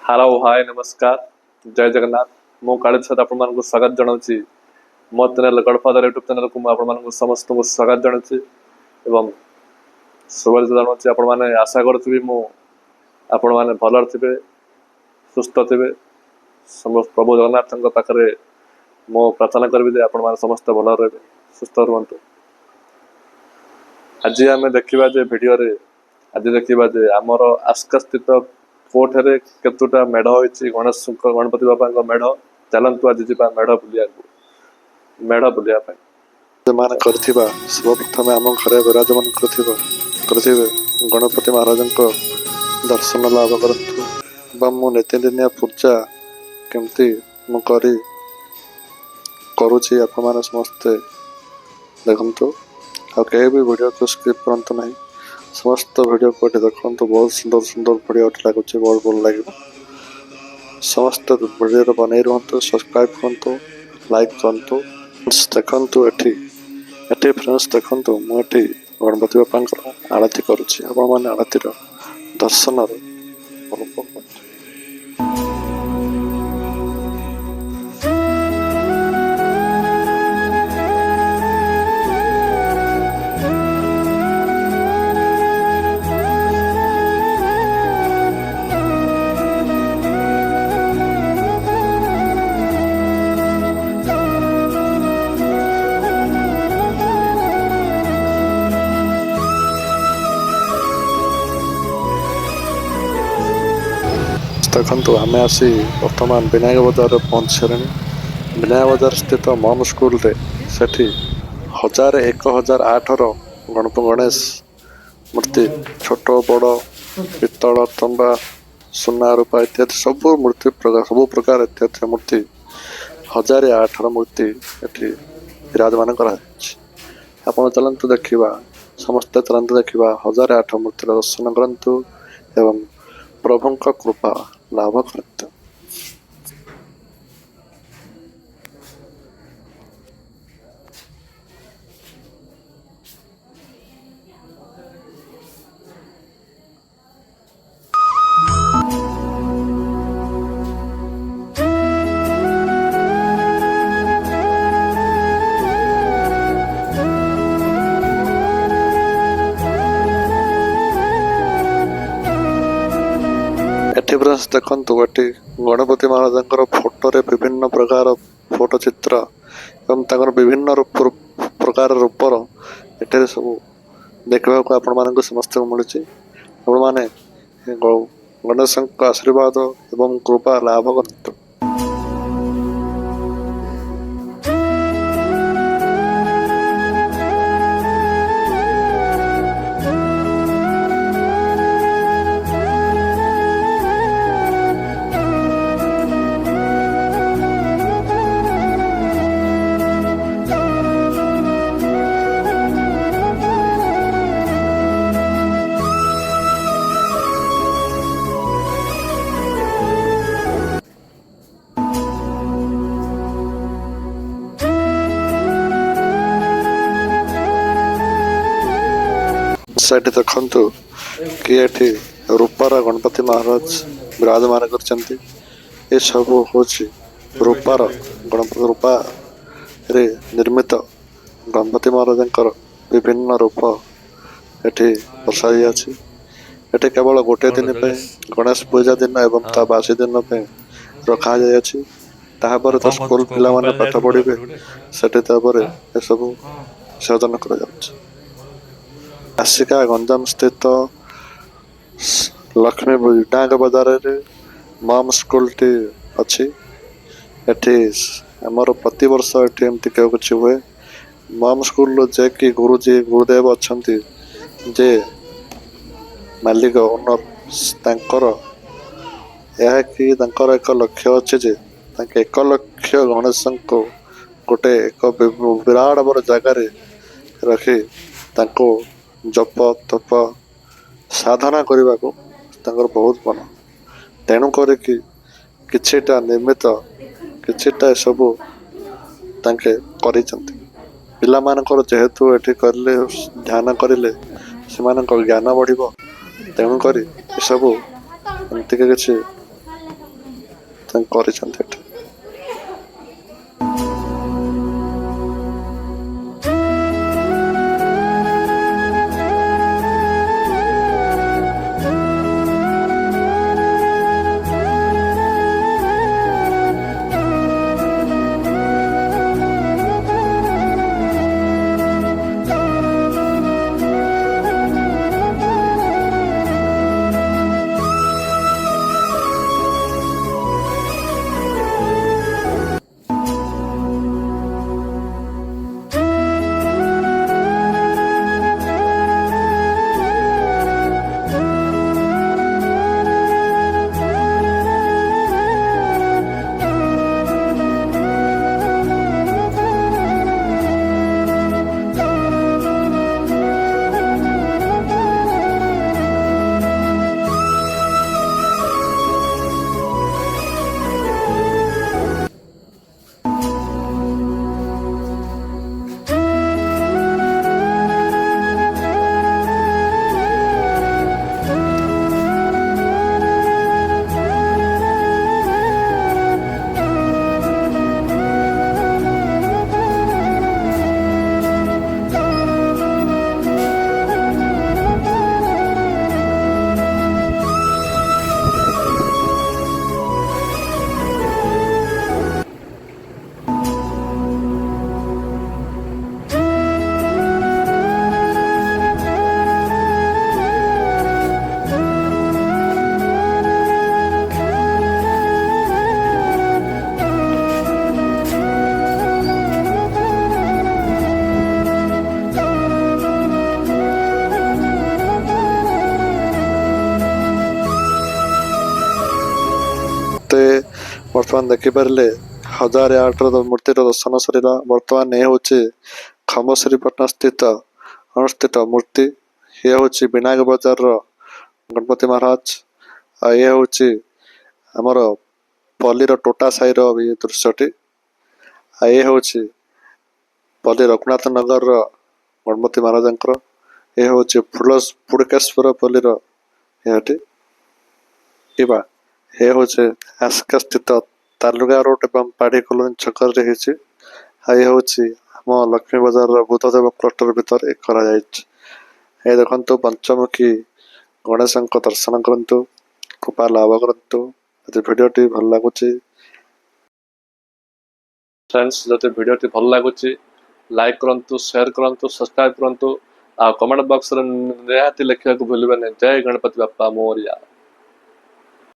Hello hi नमस्कार जय जगन्नाथ मु काली सहित आपको स्वागत जनाऊँगी मो चैनल गडफादर यूट्यूब चैनल को मुझे समस्त को स्वागत जनाऊँगी एवं शुभेच्छा जनाऊँगी आपण मैंने आशा करुँगी आपण मैंने भल थे सुस्थ थे समस्त प्रभु जगन्नाथ पाखे मो प्रार्थना करी आपण मैंने समस्त भल रहे सुस्थ रुहतु। आज आम देखा भिडियो आज देखा आमर आस्का स्थित कोठे केतुटा मेढ़ होती गणेश गणपति बापा मेढ़ चलतु आज जा मेढ़ बुलिया सर्वप्रथम आम घर विराजमान कर गणपति महाराज दर्शन लाभ करूँ मो नीतिदिनिया पूजा केमती करुँची आप समस्ते देखु आ कहीं भी वीडियो को स्किप करते ना समस्त वीडियो को देखो बहुत सुंदर सुंदर वीडियो लगुच बहुत भल लगे समस्त वीडियो बन रुहतु सब्सक्राइब करूँ लाइक करूँ देखु ये फ्रेंड्स देखु मुझे गणपति बापा आरती करुँची आपण आरतीर दर्शन देखु आम आसी बर्तमान विनायक बजार पहुँच सारे विनायक बजार स्थित मम स्कूल रे सेठी 1008 गणेश मूर्ति छोट बड़ पितल तंबा सुना रूपा इत्यादि सब मूर्ति सब प्रकार इत्यादि मूर्ति 1008 मूर्ति ये विराजमान कर चलतु देखा समस्ते चलतु देखा 1008 मूर्ति दर्शन करंतु एवं प्रभु कृपा लाभ करते। देखु ये गणपति महाराज फोटो रे विभिन्न प्रकार फोटो चित्र एवं विभिन्न प्रकार रूपर ये सब देखा आपण मान समस्त मिलूँ आपण मैंने गणेश आशीर्वाद एवं कृपा लाभ करते। साइड देखु कि ये रूपार गणपति महाराज विराजमान कर सब हूँ रूपार गणपति रूपा रे निर्मित गणपति महाराज विभिन्न रूप ये दर्शाई ये केवल गोटे दिन पे गणेश पूजा दिन एवं ता बासी दिन पे रखा जापर तो स्कूल पिला माने पाठ पढ़े से सब विसर्जन कर आसिका गंजाम स्थित लक्ष्मी विनायक बजार मम स्कूल टी अच्छी आमर प्रति वर्ष एमती क्या कुछ हुए मम स्कूल जे कि गुरुजी गुरुदेव अच्छा जे मालिक ओनर यह कि एक लक्ष्य अच्छे जे 1 लाख गणेश को गोटे एक विराट बड़ जगार रखी जप तप साधना करने को बहुत मन तेणुक किछिटा निर्मित किछिटा सब पिला मानकर जेहेतु ये करले ध्यान करें से ज्ञान बढ़ तेणुक सब एमती किसी କରିଛନ୍ତି ଏଠି। ବର୍ତ୍ତମାନ ଦେଖିପାରିଲେ 1008ର ମୂର୍ତ୍ତିର ଦର୍ଶନ ସରିଲା। ବର୍ତ୍ତମାନ ଏ ହେଉଛି ଖମଶ୍ରୀପାଟଣା ସ୍ଥିତ ଅନୁଷ୍ଠିତ ମୂର୍ତ୍ତି। ଇଏ ହେଉଛି ବିନାୟକ ବଜାରର ଗଣପତି ମହାରାଜ। ଆଉ ଇଏ ହେଉଛି ଆମର ପଲ୍ଲୀର ଟୋଟା ସାହିର ଏ ଦୃଶ୍ୟଟି। ଆଉ ଇଏ ହେଉଛି ପଲ୍ଲୀ ରଘୁନାଥ ନଗରର ଗଣପତି ମହାରାଜଙ୍କର। ଏ ହେଉଛି ଫୁଡକେଶ୍ୱର ପଲ୍ଲୀର ଏହାଟି କିମ୍ବା ଏ ହେଉଛି ଆସିକା ସ୍ଥିତ ତାଲୁଗା ରୋଡ ଏବଂ ପାଢୀ କଲୋନୀ ଛକରେ ହେଇଛି। ଆଉ ଏ ହେଉଛି ଆମ ଲକ୍ଷ୍ମୀ ବଜାରର ବୁଧଦେବ କ୍ଲଷ୍ଟର ଭିତରେ କରାଯାଇଛି। ଏ ଦେଖନ୍ତୁ ପଞ୍ଚମୁଖୀ ଗଣେଶଙ୍କ ଦର୍ଶନ କରନ୍ତୁ, କୃପା ଲାଭ କରନ୍ତୁ। ଯଦି ଭିଡ଼ିଓଟି ଭଲ ଲାଗୁଛି ଫ୍ରେଣ୍ଡସ୍, ଯଦି ଭିଡ଼ିଓଟି ଭଲ ଲାଗୁଛି ଲାଇକ୍ କରନ୍ତୁ, ସେୟାର କରନ୍ତୁ, ସବସ୍କ୍ରାଇବ୍ କରନ୍ତୁ। ଆଉ କମେଣ୍ଟ ବକ୍ସରେ ନିହାତି ଲେଖିବାକୁ ଭୁଲିବେନି। ଜୟ ଗଣପତି ବାପ୍ପା ମୋରିୟା।